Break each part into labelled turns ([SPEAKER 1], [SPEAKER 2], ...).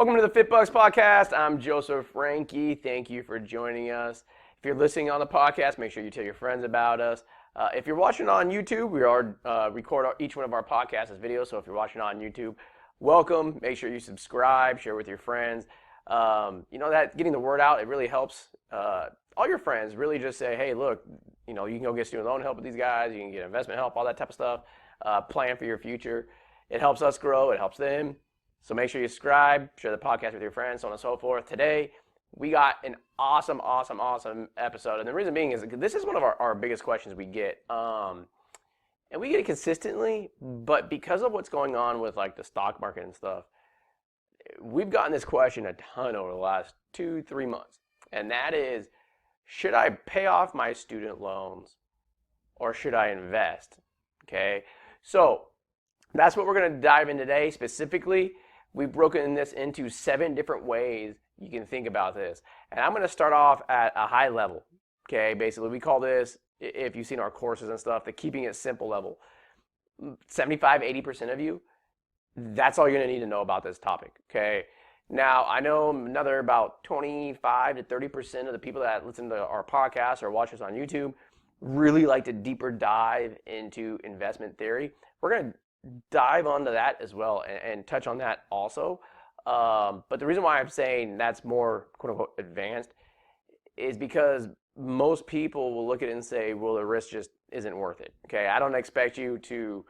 [SPEAKER 1] Welcome to the FitBUX podcast. I'm Joseph Frankie. Thank you for joining us. If you're listening on the podcast, make sure you tell your friends about us. If you're watching on YouTube, we record each one of our podcasts as videos. So if you're watching on YouTube, welcome. Make sure you subscribe, share with your friends. That getting the word out, it really helps all your friends. Really just say, hey, look, you can go get student loan help with these guys. You can get investment help, all that type of stuff. Plan for your future. It helps us grow. It helps them. So make sure you subscribe, share the podcast with your friends, so on and so forth. Today, we got an awesome episode. And the reason being is this is one of our biggest questions we get. And we get it consistently, but because of what's going on with like the stock market and stuff, we've gotten this question a ton over the last 2-3 months. And that is, should I pay off my student loans or should I invest? Okay, so that's what we're going to dive in today. Specifically, we've broken this into 7 different ways you can think about this. And I'm going to start off at a high level. Okay, basically we call this, if you've seen our courses and stuff, the keeping it simple level. 75-80% of you, that's all you're going to need to know about this topic. Okay, now I know another about 25-30% of the people that listen to our podcast or watch us on YouTube really like to deeper dive into investment theory. We're going to dive onto that as well and touch on that also. But the reason why I'm saying that's more quote unquote advanced is because most people will look at it and say, well, the risk just isn't worth it. Okay, I don't expect you to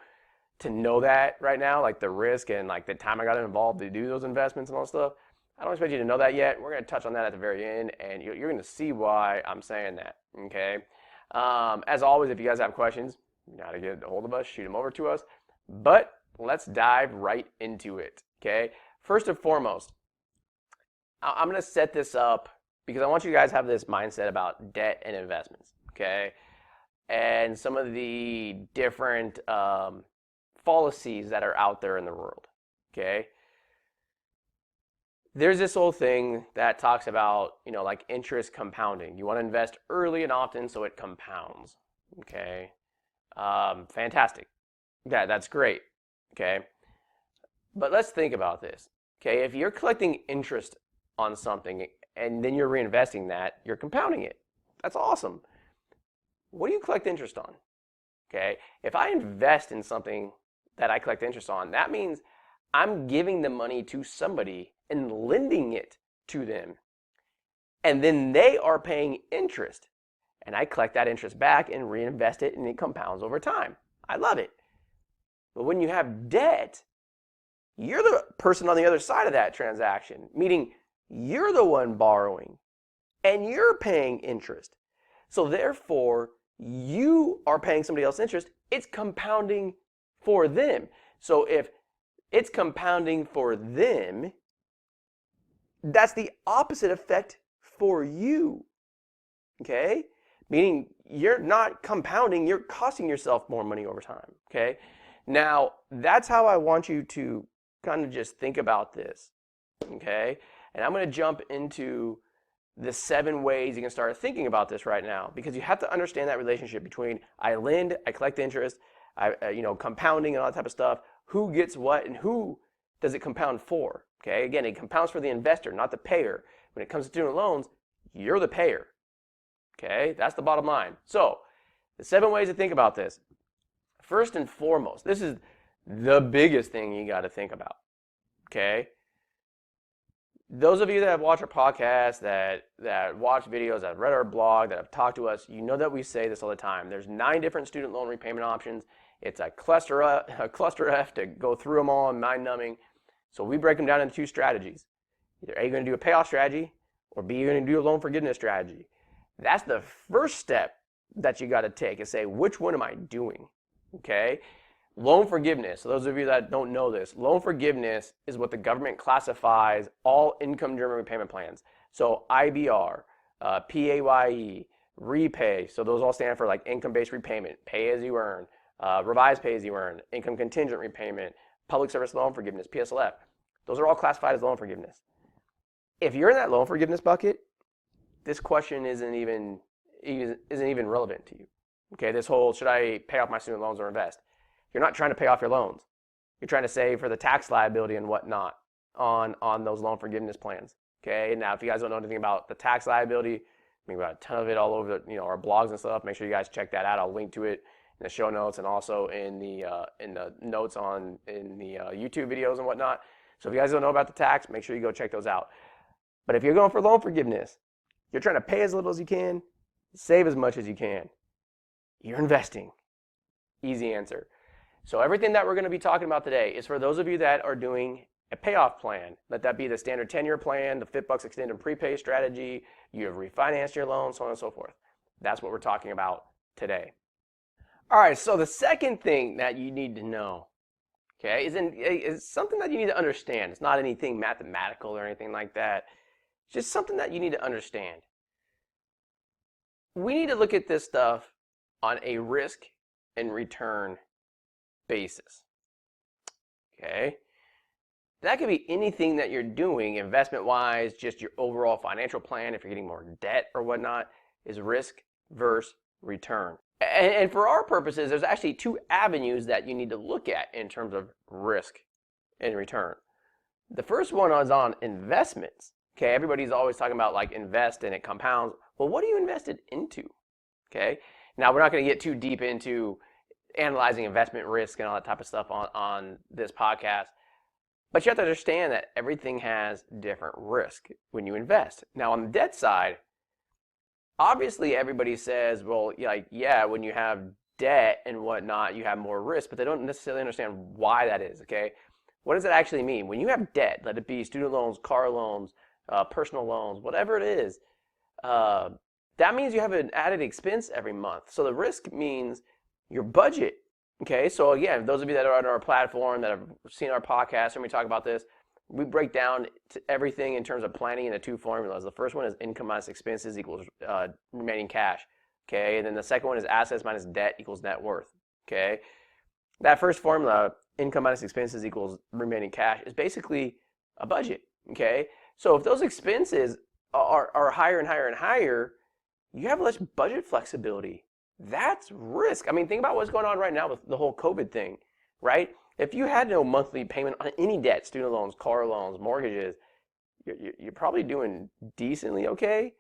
[SPEAKER 1] know that right now, like the risk and like the time I got involved to do those investments and all that stuff. I don't expect you to know that yet. We're going to touch on that at the very end, and you're going to see why I'm saying that. Okay. As always, if you guys have questions, you got to get a hold of us, shoot them over to us. But let's dive right into it, okay? First and foremost, I'm going to set this up because I want you guys to have this mindset about debt and investments, okay? And some of the different fallacies that are out there in the world, okay? There's this old thing that talks about, like interest compounding. You want to invest early and often so it compounds, okay? Fantastic. That's great, okay? But let's think about this, okay? If you're collecting interest on something and then you're reinvesting that, you're compounding it. That's awesome. What do you collect interest on, okay? If I invest in something that I collect interest on, that means I'm giving the money to somebody and lending it to them. And then they are paying interest. And I collect that interest back and reinvest it, and it compounds over time. I love it. But when you have debt, you're the person on the other side of that transaction, meaning you're the one borrowing and you're paying interest. So therefore, you are paying somebody else interest. It's compounding for them. So if it's compounding for them, that's the opposite effect for you. Okay? Meaning you're not compounding, you're costing yourself more money over time. Okay? Now, that's how I want you to kind of just think about this, okay? And I'm going to jump into the 7 ways you can start thinking about this right now, because you have to understand that relationship between I lend, I collect interest, compounding and all that type of stuff. Who gets what and who does it compound for, okay? Again, it compounds for the investor, not the payer. When it comes to student loans, you're the payer, okay? That's the bottom line. So, the 7 ways to think about this. First and foremost, this is the biggest thing you got to think about, okay? Those of you that have watched our podcast, that watch videos, that have read our blog, that have talked to us, you know that we say this all the time. There's 9 different student loan repayment options. It's a cluster F to go through them all and mind-numbing. So we break them down into 2 strategies. Either A, you're going to do a payoff strategy, or B, you're going to do a loan forgiveness strategy. That's the first step that you got to take and say, which one am I doing? Okay, loan forgiveness. So those of you that don't know this, loan forgiveness is what the government classifies all income-driven repayment plans. So IBR, PAYE, repay. So those all stand for like income-based repayment, pay as you earn, revised pay as you earn, income contingent repayment, public service loan forgiveness, PSLF. Those are all classified as loan forgiveness. If you're in that loan forgiveness bucket, this question isn't even relevant to you. Okay, this whole, should I pay off my student loans or invest? You're not trying to pay off your loans. You're trying to save for the tax liability and whatnot. on those loan forgiveness plans. Okay, now if you guys don't know anything about the tax liability, we've got a ton of it all over our blogs and stuff. Make sure you guys check that out. I'll link to it in the show notes and also in the notes in the YouTube videos and whatnot. So if you guys don't know about the tax, make sure you go check those out. But if you're going for loan forgiveness, you're trying to pay as little as you can, save as much as you can. You're investing. Easy answer. So everything that we're going to be talking about today is for those of you that are doing a payoff plan. Let that be the standard 10-year plan, the FitBUX extended prepay strategy. You have refinanced your loan, so on and so forth. That's what we're talking about today. All right, so the second thing that you need to know, okay, is something that you need to understand. It's not anything mathematical or anything like that. It's just something that you need to understand. We need to look at this stuff on a risk and return basis. Okay? That could be anything that you're doing investment-wise, just your overall financial plan, if you're getting more debt or whatnot, is risk versus return. And for our purposes, there's actually two avenues that you need to look at in terms of risk and return. The first one is on investments. Okay, everybody's always talking about like invest and it compounds. Well, what are you invested into? Okay, now we're not going to get too deep into analyzing investment risk and all that type of stuff on this podcast. But you have to understand that everything has different risk when you invest. Now on the debt side, obviously everybody says, well, like, yeah, when you have debt and whatnot, you have more risk, but they don't necessarily understand why that is, okay? What does it actually mean? When you have debt, let it be student loans, car loans, personal loans, whatever it is, that means you have an added expense every month. So the risk means your budget. Okay, so again, those of you that are on our platform that have seen our podcast and we talk about this, we break down everything in terms of planning into two formulas. The first one is income minus expenses equals remaining cash. Okay, and then the second one is assets minus debt equals net worth. Okay, that first formula, income minus expenses equals remaining cash, is basically a budget. Okay, so if those expenses are higher and higher and higher, you have less budget flexibility. That's risk. I mean, think about what's going on right now with the whole COVID thing, right? If you had no monthly payment on any debt, student loans, car loans, mortgages, you're probably doing decently okay.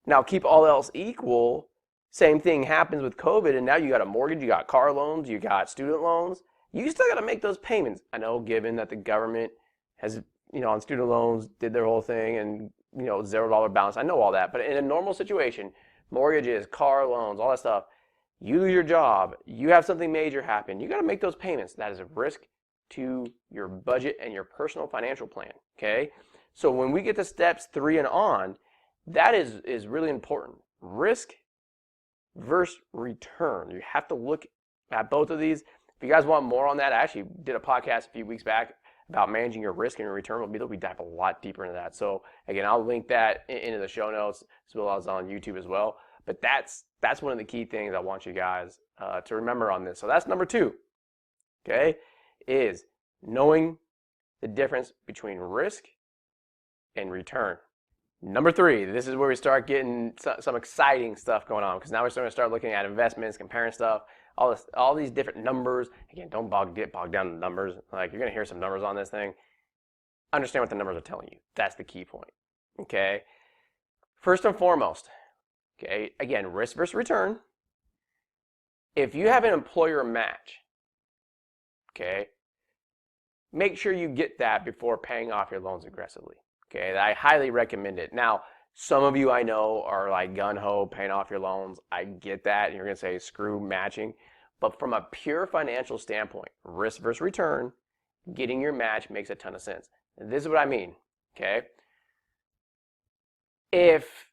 [SPEAKER 1] Now, keep all else equal, same thing happens with COVID, and now you got a mortgage, you got car loans, you got student loans. You still got to make those payments. I know, given that the government has, on student loans, did their whole thing and, $0 balance. I know all that. But in a normal situation, mortgages, car loans, all that stuff, you lose your job, you have something major happen, you got to make those payments. That is a risk to your budget and your personal financial plan, okay? So when we get to steps 3 and on, that is really important. Risk versus return. You have to look at both of these. If you guys want more on that, I actually did a podcast a few weeks back about managing your risk and your return. We dive a lot deeper into that. So again, I'll link that into the show notes as well as on YouTube as well. But that's one of the key things I want you guys to remember on this. So that's number 2, okay, is knowing the difference between risk and return. Number 3, this is where we start getting some exciting stuff going on, because now we're starting to start looking at investments, comparing stuff, all these different numbers. Again, don't get bogged down in the numbers. Like, you're going to hear some numbers on this thing. Understand what the numbers are telling you. That's the key point, okay? First and foremost, okay, again, risk versus return. If you have an employer match, okay, make sure you get that before paying off your loans aggressively. Okay, I highly recommend it. Now, some of you I know are like gun-ho, paying off your loans. I get that, and you're going to say screw matching. But from a pure financial standpoint, risk versus return, getting your match makes a ton of sense. And this is what I mean, okay? If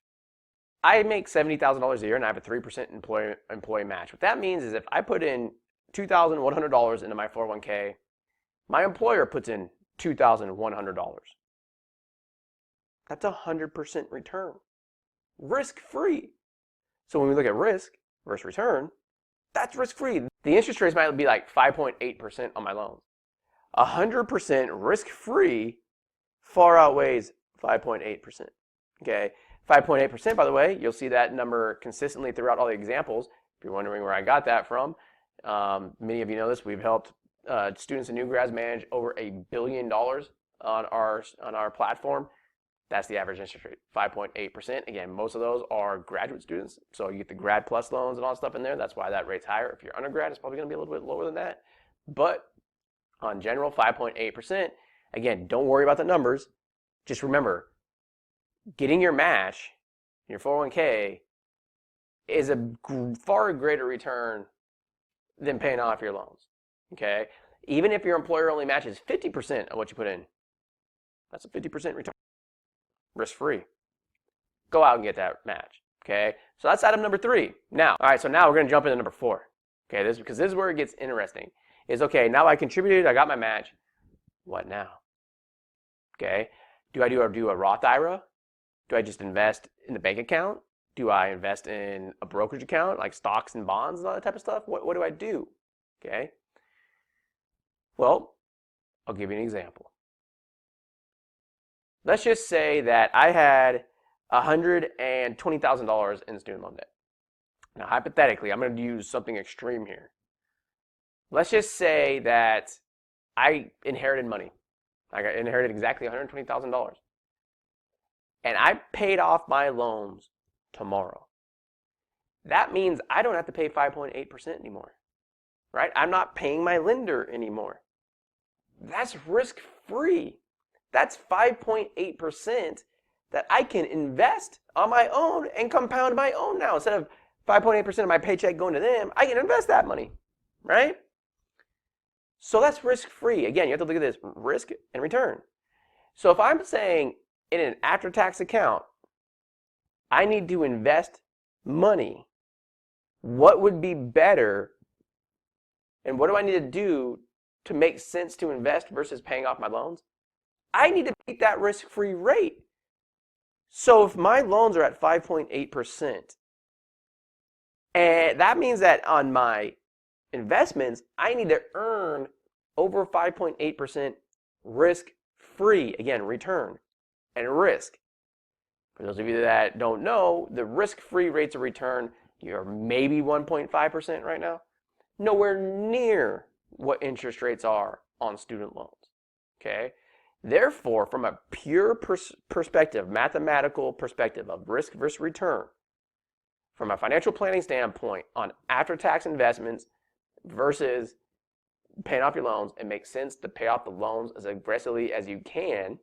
[SPEAKER 1] I make $70,000 a year and I have a 3% employee match, what that means is if I put in $2,100 into my 401k, my employer puts in $2,100. That's 100% return, risk-free. So when we look at risk versus return, that's risk-free. The interest rates might be like 5.8% on my loans. 100% risk-free far outweighs 5.8%. Okay, 5.8%, by the way, you'll see that number consistently throughout all the examples. If you're wondering where I got that from, many of you know this. We've helped students and new grads manage over $1 billion on our platform, that's the average interest rate, 5.8%. Again, most of those are graduate students, so you get the grad plus loans and all that stuff in there. That's why that rate's higher. If you're undergrad, it's probably going to be a little bit lower than that. But on general, 5.8%. Again, don't worry about the numbers. Just remember, getting your match, your 401k, is a far greater return than paying off your loans. Okay? Even if your employer only matches 50% of what you put in, that's a 50% return. Risk-free. Go out and get that match. Okay? So that's item number 3. Now, all right, so now we're going to jump into number 4. Okay, because this is where it gets interesting. Is okay, now I contributed, I got my match. What now? Okay? Do I do a Roth IRA? Do I just invest in the bank account? Do I invest in a brokerage account like stocks and bonds and all that type of stuff? What do I do? Okay? Well, I'll give you an example. Let's just say that I had $120,000 in student loan debt. Now, hypothetically, I'm going to use something extreme here. Let's just say that I inherited money. I inherited exactly $120,000. And I paid off my loans tomorrow. That means I don't have to pay 5.8% anymore. Right? I'm not paying my lender anymore. That's risk-free. That's 5.8% that I can invest on my own and compound my own now. Instead of 5.8% of my paycheck going to them, I can invest that money, right? So that's risk-free. Again, you have to look at this, risk and return. So if I'm saying in an after-tax account, I need to invest money, what would be better and what do I need to do to make sense to invest versus paying off my loans? I need to beat that risk-free rate. So if my loans are at 5.8%, and that means that on my investments, I need to earn over 5.8% risk-free, again, return and risk. For those of you that don't know, the risk-free rates of return, you're maybe 1.5% right now. Nowhere near what interest rates are on student loans, okay? Therefore, from a pure perspective, mathematical perspective of risk versus return, from a financial planning standpoint on after-tax investments versus paying off your loans, it makes sense to pay off the loans as aggressively as you can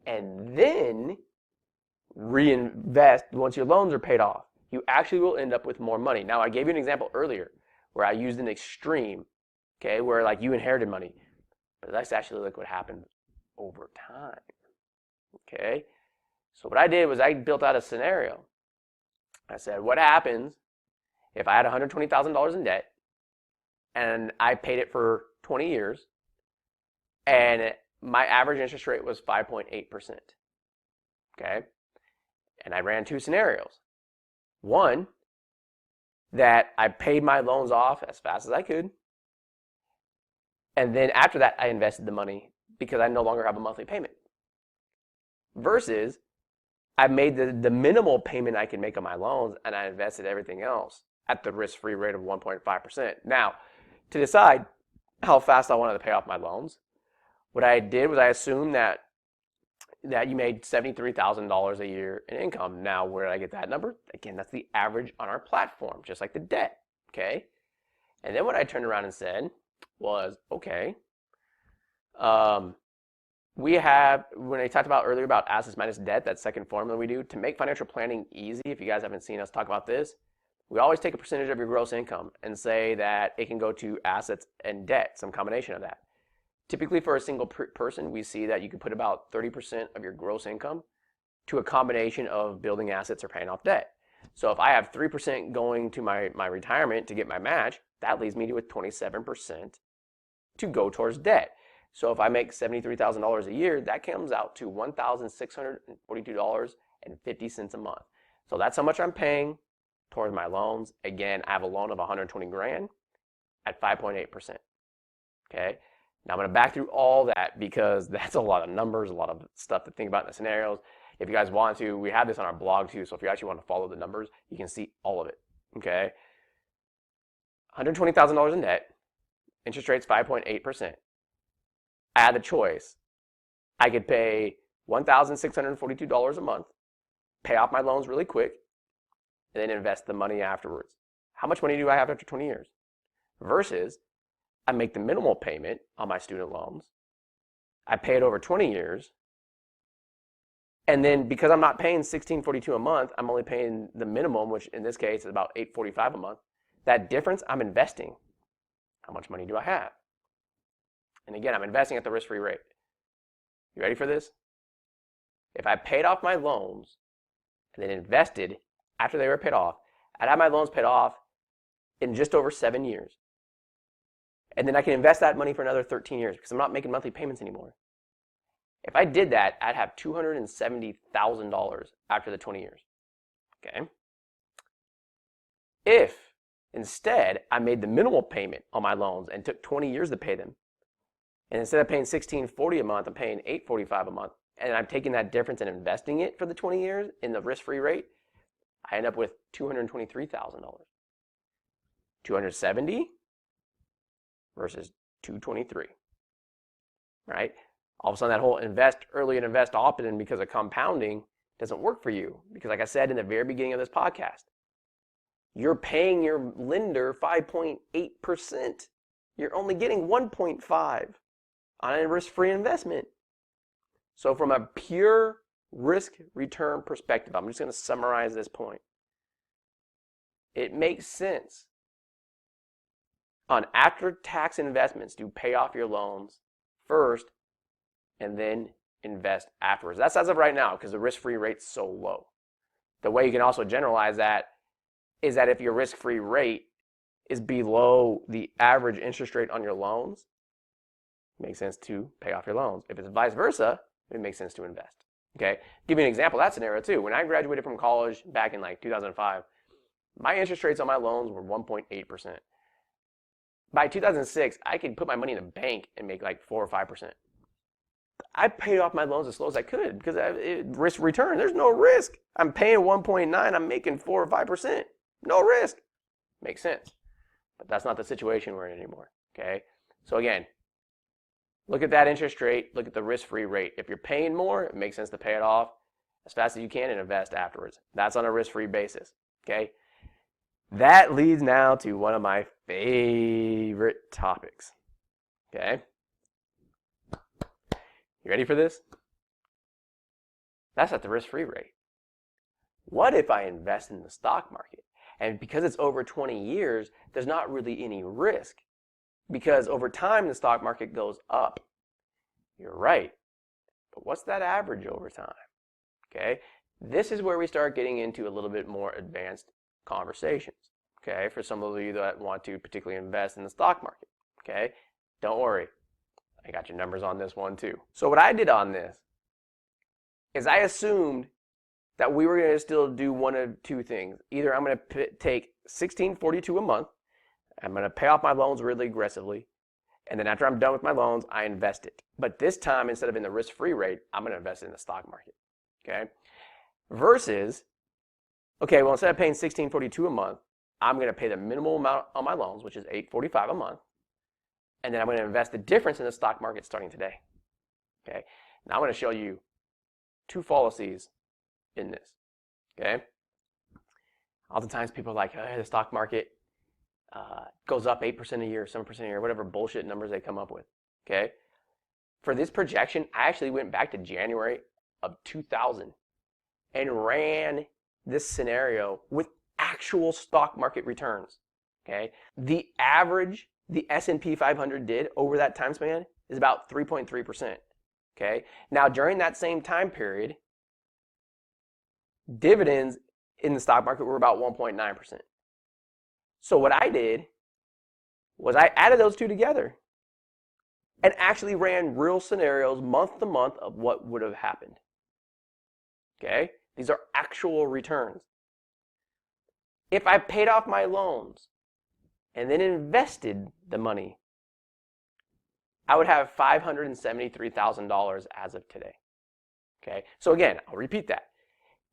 [SPEAKER 1] and then reinvest once your loans are paid off. You actually will end up with more money. Now, I gave you an example earlier where I used an extreme, okay, where like you inherited money. But let's actually look what happened over time, okay? So what I did was I built out a scenario. I said, what happens if I had $120,000 in debt and I paid it for 20 years and my average interest rate was 5.8%, okay? And I ran 2 scenarios. One, that I paid my loans off as fast as I could. And then after that, I invested the money because I no longer have a monthly payment. Versus, I made the minimal payment I can make on my loans and I invested everything else at the risk-free rate of 1.5%. Now, to decide how fast I wanted to pay off my loans, what I did was I assumed that you made $73,000 a year in income. Now, where did I get that number? Again, that's the average on our platform, just like the debt, okay? And then what I turned around and said was, okay, we have, when I talked about earlier about assets minus debt, that second formula we do, to make financial planning easy, if you guys haven't seen us talk about this, we always take a percentage of your gross income and say that it can go to assets and debt, some combination of that. Typically for a single person, we see that you can put about 30% of your gross income to a combination of building assets or paying off debt. So if I have 3% going to my retirement to get my match, that leaves me with 27% to go towards debt. So if I make $73,000 a year, that comes out to $1,642.50 a month. So that's how much I'm paying towards my loans. Again, I have a loan of 120 grand at 5.8%. Okay. Now I'm going to back through all that because that's a lot of numbers, a lot of stuff to think about in the scenarios. If you guys want to, we have this on our blog too. So if you actually want to follow the numbers, you can see all of it. Okay. $120,000 in debt, interest rate's 5.8%. I had the choice I could pay $1,642 a month, pay off my loans really quick, and then invest the money afterwards. How much money do I have after 20 years? Versus I make the minimal payment on my student loans. I pay it over 20 years. And then because I'm not paying $1,642 a month, I'm only paying the minimum, which in this case is about $845 a month. That difference, I'm investing. How much money do I have? And again, I'm investing at the risk-free rate. You ready for this? If I paid off my loans and then invested after they were paid off, I'd have my loans paid off in just over 7 years. And then I can invest that money for another 13 years because I'm not making monthly payments anymore. If I did that, I'd have $270,000 after the 20 years. Okay? If instead I made the minimal payment on my loans and took 20 years to pay them, and instead of paying $1,640 a month, I'm paying $845 a month, and I'm taking that difference and investing it for the 20 years in the risk-free rate, I end up with $223,000. 270 versus 223, right? All of a sudden that whole invest early and invest often because of compounding doesn't work for you. Because like I said in the very beginning of this podcast, you're paying your lender 5.8%. You're only getting 1.5 on a risk-free investment. So from a pure risk return perspective, I'm just going to summarize this point. It makes sense on after-tax investments to pay off your loans first and then invest afterwards. That's as of right now because the risk-free rate's so low. The way you can also generalize that is that if your risk-free rate is below the average interest rate on your loans, it makes sense to pay off your loans. If it's vice versa, it makes sense to invest. Okay? Give you an example of that scenario too. When I graduated from college back in like 2005, my interest rates on my loans were 1.8%. By 2006, I could put my money in a bank and make like 4 or 5%. I paid off my loans as slow as I could because risk return, there's no risk. I'm paying 1.9, I'm making 4 or 5%. No risk. Makes sense. But that's not the situation we're in anymore. Okay? So again, look at that interest rate, look at the risk-free rate. If you're paying more, it makes sense to pay it off as fast as you can and invest afterwards. That's on a risk-free basis. Okay? That leads now to one of my favorite topics. Okay? You ready for this? That's at the risk-free rate. What if I invest in the stock market? And because it's over 20 years, there's not really any risk. Because over time, the stock market goes up. You're right. But what's that average over time? Okay? This is where we start getting into a little bit more advanced conversations. Okay? For some of you that want to particularly invest in the stock market. Okay? Don't worry. I got your numbers on this one too. So what I did on this is I assumed that we were going to still do one of two things. Either I'm going to take $1,642 a month, I'm going to pay off my loans really aggressively, and then after I'm done with my loans, I invest it. But this time, instead of in the risk-free rate, I'm going to invest it in the stock market. Okay? Versus, okay, well, instead of paying $1,642 a month, I'm going to pay the minimal amount on my loans, which is $845 a month, and then I'm going to invest the difference in the stock market starting today. Okay? Now I'm going to show you two fallacies in this. Okay? Oftentimes people are like, oh, the stock market goes up 8% a year, 7% a year, whatever bullshit numbers they come up with. Okay? For this projection, I actually went back to January of 2000 and ran this scenario with actual stock market returns. Okay? The average the S&P 500 did over that time span is about 3.3%. Okay? Now, during that same time period, dividends in the stock market were about 1.9%. So what I did was I added those two together and actually ran real scenarios month to month of what would have happened. Okay? These are actual returns. If I paid off my loans and then invested the money, I would have $573,000 as of today. Okay? So again, I'll repeat that.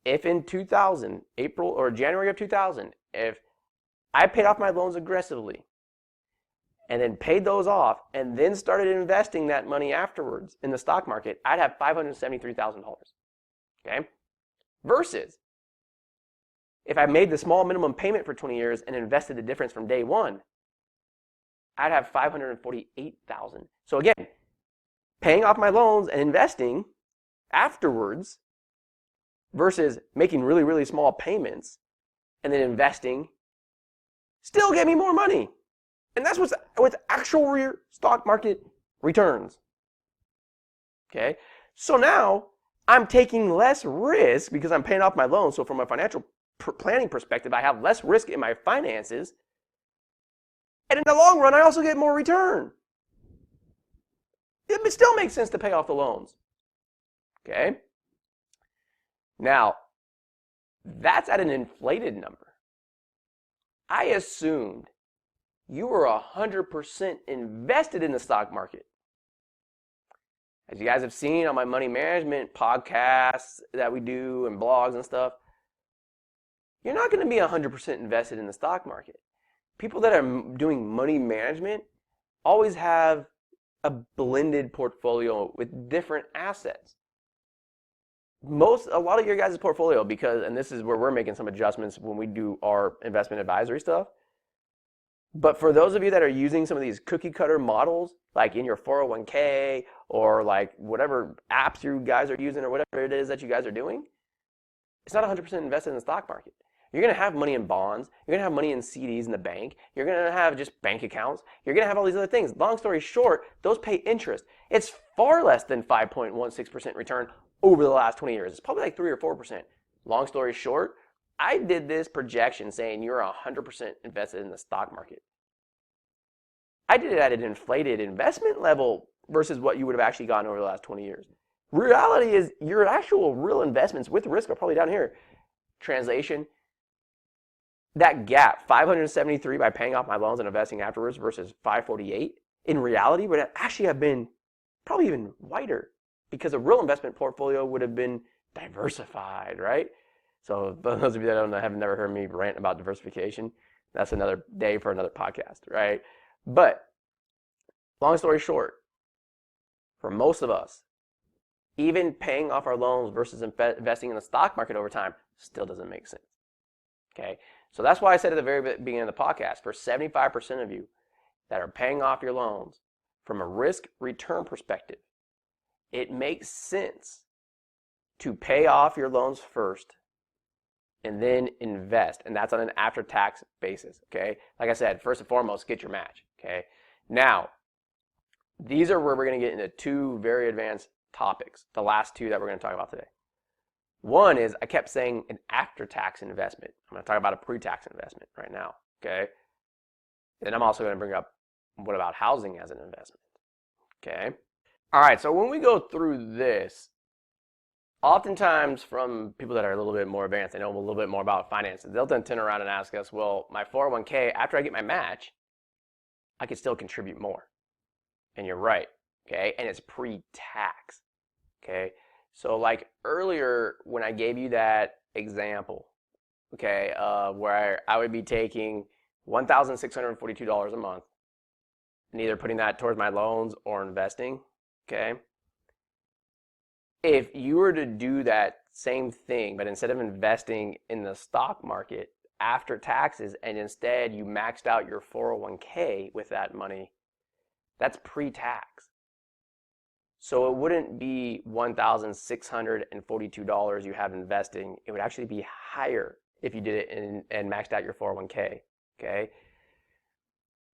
[SPEAKER 1] If in 2000, April or January of 2000, if I paid off my loans aggressively and then paid those off and then started investing that money afterwards in the stock market, I'd have $573,000. Okay? Versus if I made the small minimum payment for 20 years and invested the difference from day one, I'd have $548,000. So again, paying off my loans and investing afterwards versus making really, really small payments and then investing still get me more money. And that's what's with actual stock market returns. Okay? So now I'm taking less risk because I'm paying off my loans. So from a financial planning perspective, I have less risk in my finances. And in the long run, I also get more return. It still makes sense to pay off the loans. Okay? Now, that's at an inflated number. I assumed you were 100% invested in the stock market. As you guys have seen on my money management podcasts that we do and blogs and stuff, you're not going to be 100% invested in the stock market. People that are doing money management always have a blended portfolio with different assets. A lot of your guys' portfolio, because, and this is where we're making some adjustments when we do our investment advisory stuff. But for those of you that are using some of these cookie cutter models, like in your 401k or like whatever apps you guys are using or whatever it is that you guys are doing, it's not 100% invested in the stock market. You're going to have money in bonds. You're going to have money in CDs in the bank. You're going to have just bank accounts. You're going to have all these other things. Long story short, those pay interest. It's far less than 5.16% return over the last 20 years. It's probably like 3 or 4%. Long story short, I did this projection saying you're 100% invested in the stock market. I did it at an inflated investment level versus what you would have actually gotten over the last 20 years. Reality is your actual real investments with risk are probably down here. Translation, that gap, 573 by paying off my loans and investing afterwards versus 548, in reality would actually have been probably even wider because a real investment portfolio would have been diversified, right? So those of you that have never heard me rant about diversification, that's another day for another podcast, right? But long story short, for most of us, even paying off our loans versus investing in the stock market over time still doesn't make sense. Okay? So that's why I said at the very beginning of the podcast, for 75% of you that are paying off your loans from a risk return perspective, it makes sense to pay off your loans first and then invest. And that's on an after-tax basis, okay? Like I said, first and foremost, get your match, okay? Now, these are where we're going to get into two very advanced topics, the last two that we're going to talk about today. One is, I kept saying an after-tax investment. I'm going to talk about a pre-tax investment right now, okay? Then I'm also going to bring up, what about housing as an investment, okay? All right, so when we go through this, oftentimes from people that are a little bit more advanced, they know a little bit more about finances, they'll then turn around and ask us, well, my 401k, after I get my match, I can still contribute more. And you're right, okay? And it's pre-tax, okay? So like earlier when I gave you that example, okay, where I would be taking $1,642 a month and either putting that towards my loans or investing, okay? If you were to do that same thing, but instead of investing in the stock market after taxes and instead you maxed out your 401k with that money, that's pre-tax. So it wouldn't be $1,642 you have investing. It would actually be higher if you did it and maxed out your 401k, okay?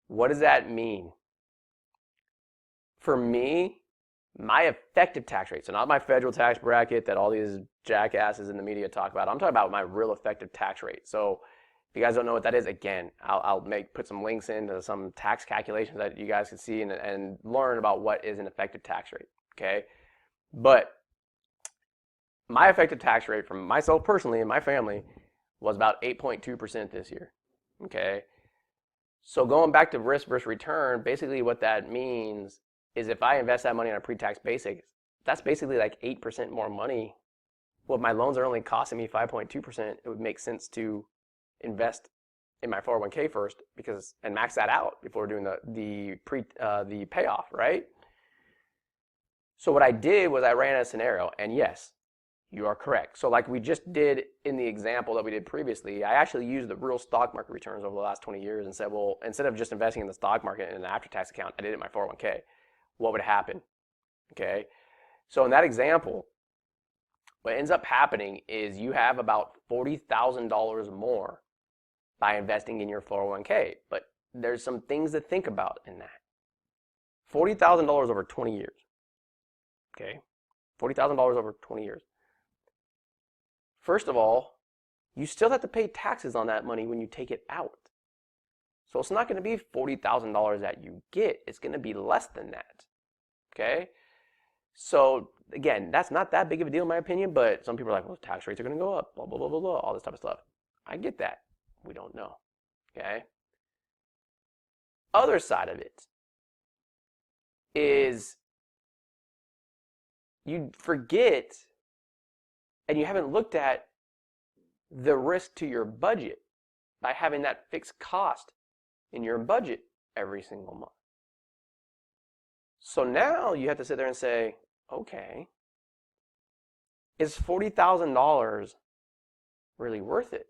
[SPEAKER 1] What does that mean? For me, my effective tax rate, so not my federal tax bracket that all these jackasses in the media talk about. I'm talking about my real effective tax rate. So if you guys don't know what that is, again, I'll put some links into some tax calculations that you guys can see and learn about what is an effective tax rate, okay? But my effective tax rate from myself personally and my family was about 8.2% this year, okay? So going back to risk versus return, basically what that means is if I invest that money on a pre-tax basis, that's basically like 8% more money. Well, if my loans are only costing me 5.2%, it would make sense to invest in my 401k first and max that out before doing the payoff, right? So what I did was I ran a scenario, and yes, you are correct. So like we just did in the example that we did previously, I actually used the real stock market returns over the last 20 years and said, well, instead of just investing in the stock market in an after-tax account, I did it in my 401k. What would happen? Okay. So in that example, what ends up happening is you have about $40,000 more by investing in your 401k. But there's some things to think about in that. $40,000 over 20 years. Okay? $40,000 over 20 years. First of all, you still have to pay taxes on that money when you take it out. So it's not going to be $40,000 that you get. It's going to be less than that. Okay? So again, that's not that big of a deal in my opinion, but some people are like, well, tax rates are going to go up, blah, blah, blah, blah, blah, all this type of stuff. I get that. We don't know. Okay? Other side of it is you forget and you haven't looked at the risk to your budget by having that fixed cost in your budget every single month. So now you have to sit there and say, okay, is $40,000 really worth it?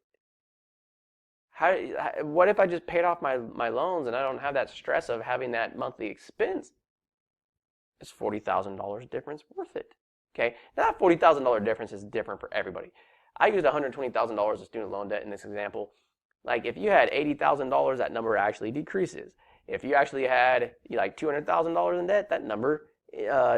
[SPEAKER 1] What if I just paid off my loans and I don't have that stress of having that monthly expense? Is $40,000 difference worth it? Okay, now that $40,000 difference is different for everybody. I used $120,000 of student loan debt in this example. Like if you had $80,000, that number actually decreases. If you actually had like $200,000 in debt, that number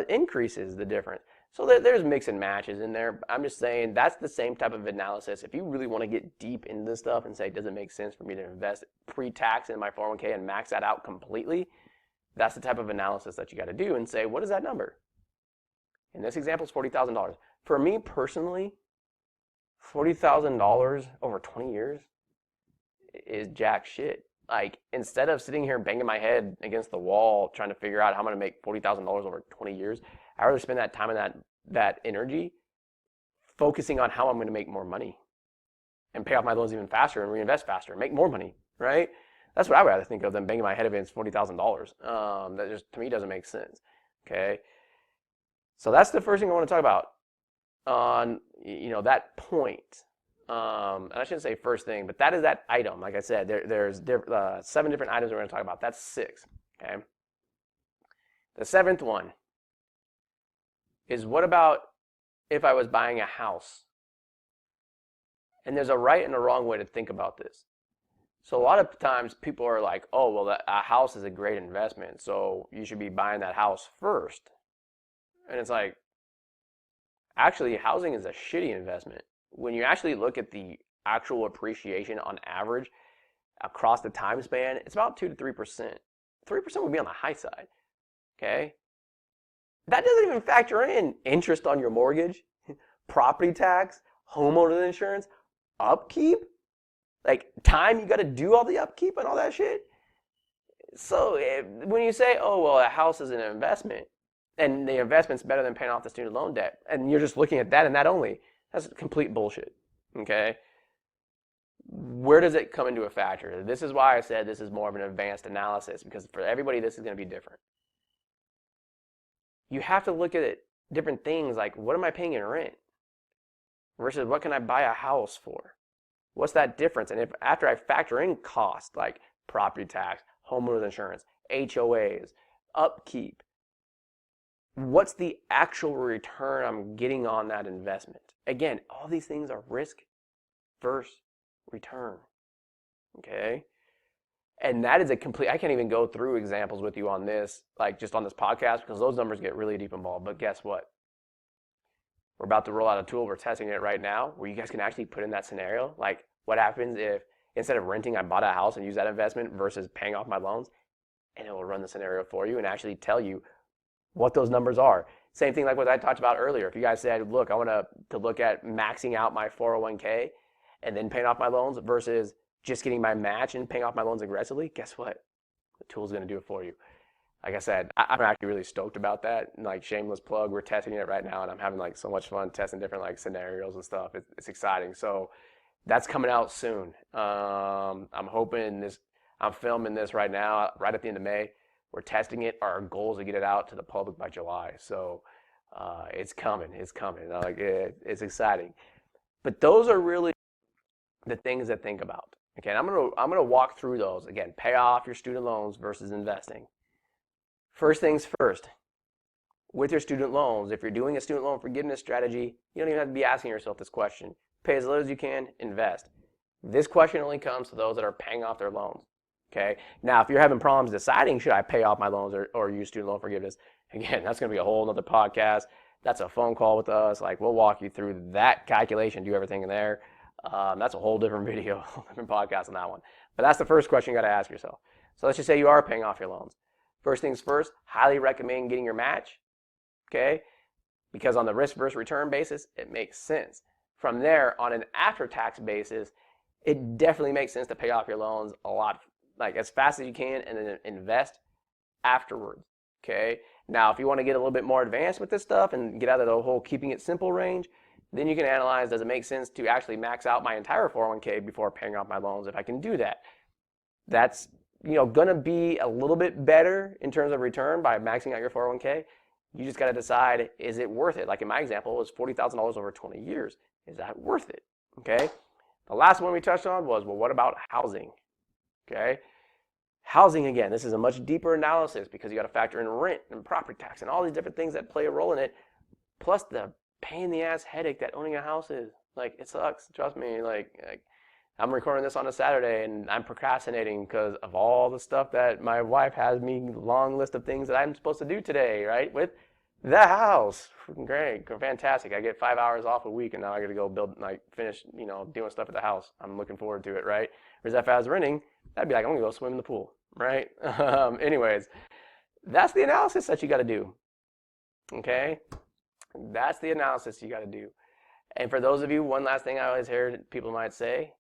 [SPEAKER 1] increases the difference. So there's mix and matches in there. I'm just saying that's the same type of analysis. If you really want to get deep into this stuff and say, does it make sense for me to invest pre-tax in my 401k and max that out completely? That's the type of analysis that you got to do and say, what is that number? In this example, it's $40,000. For me personally, $40,000 over 20 years is jack shit. Like, instead of sitting here banging my head against the wall trying to figure out how I'm going to make $40,000 over 20 years, I'd rather spend that time and that energy focusing on how I'm going to make more money and pay off my loans even faster and reinvest faster and make more money, right? That's what I would rather think of than banging my head against $40,000. That just, to me, doesn't make sense, okay? So that's the first thing I want to talk about on, that point. And I shouldn't say first thing, but that is that item. Like I said, there's 7 different items we're going to talk about. That's 6, okay? The 7th one is, what about if I was buying a house? And there's a right and a wrong way to think about this. So a lot of times people are like, oh, well, a house is a great investment, so you should be buying that house first. And it's like, actually, housing is a shitty investment. When you actually look at the actual appreciation on average across the time span, it's about 2 to 3%. 3% would be on the high side, okay? That doesn't even factor in interest on your mortgage, property tax, homeowner insurance, upkeep, like time you got to do all the upkeep and all that shit. So when you say, oh, well, a house is an investment and the investment's better than paying off the student loan debt, and you're just looking at that and that only, that's complete bullshit, okay? Where does it come into a factor? This is why I said this is more of an advanced analysis, because for everybody this is going to be different. You have to look at it, different things like, what am I paying in rent versus what can I buy a house for? What's that difference? And if after I factor in costs like property tax, homeowners insurance, HOAs, upkeep, what's the actual return I'm getting on that investment? Again, all these things are risk versus return, okay? And that is a complete, I can't even go through examples with you on this, like just on this podcast, because those numbers get really deep involved. But guess what? We're about to roll out a tool, we're testing it right now, where you guys can actually put in that scenario. Like, what happens if instead of renting, I bought a house and used that investment versus paying off my loans? And it will run the scenario for you and actually tell you what those numbers are. Same thing like what I talked about earlier. If you guys said, look, I want to look at maxing out my 401k and then paying off my loans versus just getting my match and paying off my loans aggressively, guess what? The tool's going to do it for you. Like I said, I'm actually really stoked about that. Like, shameless plug, we're testing it right now, and I'm having like so much fun testing different like scenarios and stuff. It's exciting. So That's coming out soon. I'm hoping I'm filming this right now, right at the end of May. We're testing it. Our goal is to get it out to the public by July. So it's coming. It's coming. It's exciting. But those are really the things to think about. Okay, and I'm gonna walk through those again. Pay off your student loans versus investing. First things first. With your student loans, if you're doing a student loan forgiveness strategy, you don't even have to be asking yourself this question. Pay as little as you can, invest. This question only comes to those that are paying off their loans. Okay. Now, if you're having problems deciding should I pay off my loans or use student loan forgiveness, again, that's going to be a whole other podcast. That's a phone call with us. Like, we'll walk you through that calculation, do everything in there. That's a whole different video, whole different podcast on that one. But that's the first question you got to ask yourself. So let's just say you are paying off your loans. First things first, highly recommend getting your match. Okay. Because on the risk versus return basis, it makes sense. From there, on an after-tax basis, it definitely makes sense to pay off your loans a lot, like as fast as you can, and then invest afterwards. Okay. Now, if you want to get a little bit more advanced with this stuff and get out of the whole keeping it simple range, then you can analyze, does it make sense to actually max out my entire 401k before paying off my loans? If I can do that, that's going to be a little bit better in terms of return by maxing out your 401k. You just got to decide, is it worth it? Like in my example, it was $40,000 over 20 years. Is that worth it? Okay. The last one we touched on was, well, what about housing? Okay. Housing, again, this is a much deeper analysis because you got to factor in rent and property tax and all these different things that play a role in it, plus the pain in the ass headache that owning a house is. Like, it sucks. Trust me. Like I'm recording this on a Saturday and I'm procrastinating because of all the stuff that my wife has me, long list of things that I'm supposed to do today, right? With the house. Great, fantastic. I get 5 hours off a week and now I got to go finish, doing stuff at the house. I'm looking forward to it, right? Whereas if I was renting, that'd be like, I'm going to go swim in the pool, right? Anyways, that's the analysis that you got to do, okay? That's the analysis you got to do. And for those of you, one last thing I always hear people might say,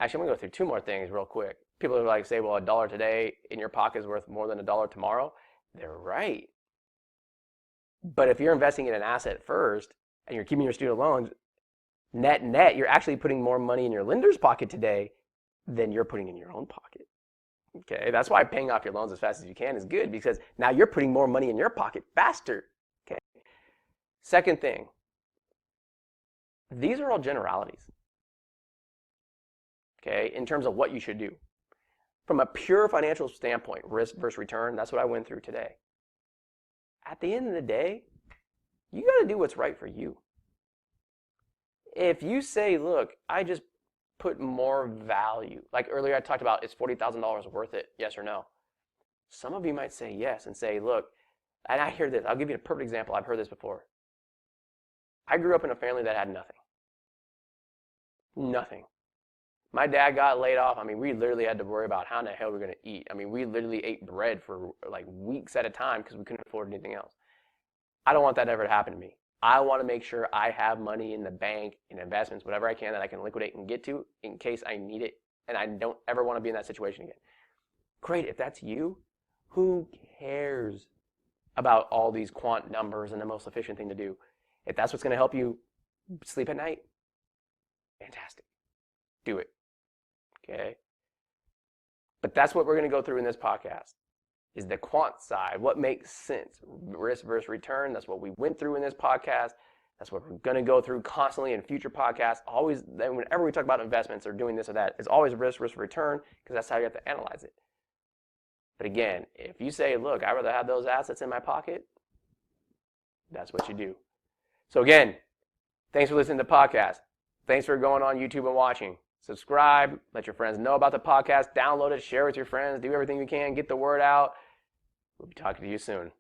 [SPEAKER 1] actually, I'm going to go through two more things real quick. People are say, well, $1 today in your pocket is worth more than $1 tomorrow. They're right. But if you're investing in an asset first and you're keeping your student loans, net, you're actually putting more money in your lender's pocket today than you're putting in your own pocket. Okay, that's why paying off your loans as fast as you can is good, because now you're putting more money in your pocket faster. Okay. Second thing, these are all generalities. Okay, in terms of what you should do. From a pure financial standpoint, risk versus return, that's what I went through today. At the end of the day, you got to do what's right for you. If you say, look, I just put more value, like earlier I talked about, is $40,000 worth it, yes or no? Some of you might say yes and say, look, and I hear this, I'll give you a perfect example, I've heard this before. I grew up in a family that had nothing. Nothing. My dad got laid off. I mean, we literally had to worry about how in the hell we're going to eat. I mean, we literally ate bread for like weeks at a time because we couldn't afford anything else. I don't want that ever to happen to me. I want to make sure I have money in the bank, in investments, whatever I can that I can liquidate and get to in case I need it. And I don't ever want to be in that situation again. Great. If that's you, who cares about all these quant numbers and the most efficient thing to do? If that's what's going to help you sleep at night, fantastic. Do it. Okay. But that's what we're going to go through in this podcast, is the quant side, what makes sense, risk versus return. That's what we went through in this podcast. That's what we're going to go through constantly in future podcasts. Always, whenever we talk about investments or doing this or that, it's always risk versus return, because that's how you have to analyze it. But again, if you say, look, I'd rather have those assets in my pocket, that's what you do. So again, thanks for listening to the podcast. Thanks for going on YouTube and watching. Subscribe, let your friends know about the podcast, download it, share with your friends, do everything you can, get the word out. We'll be talking to you soon.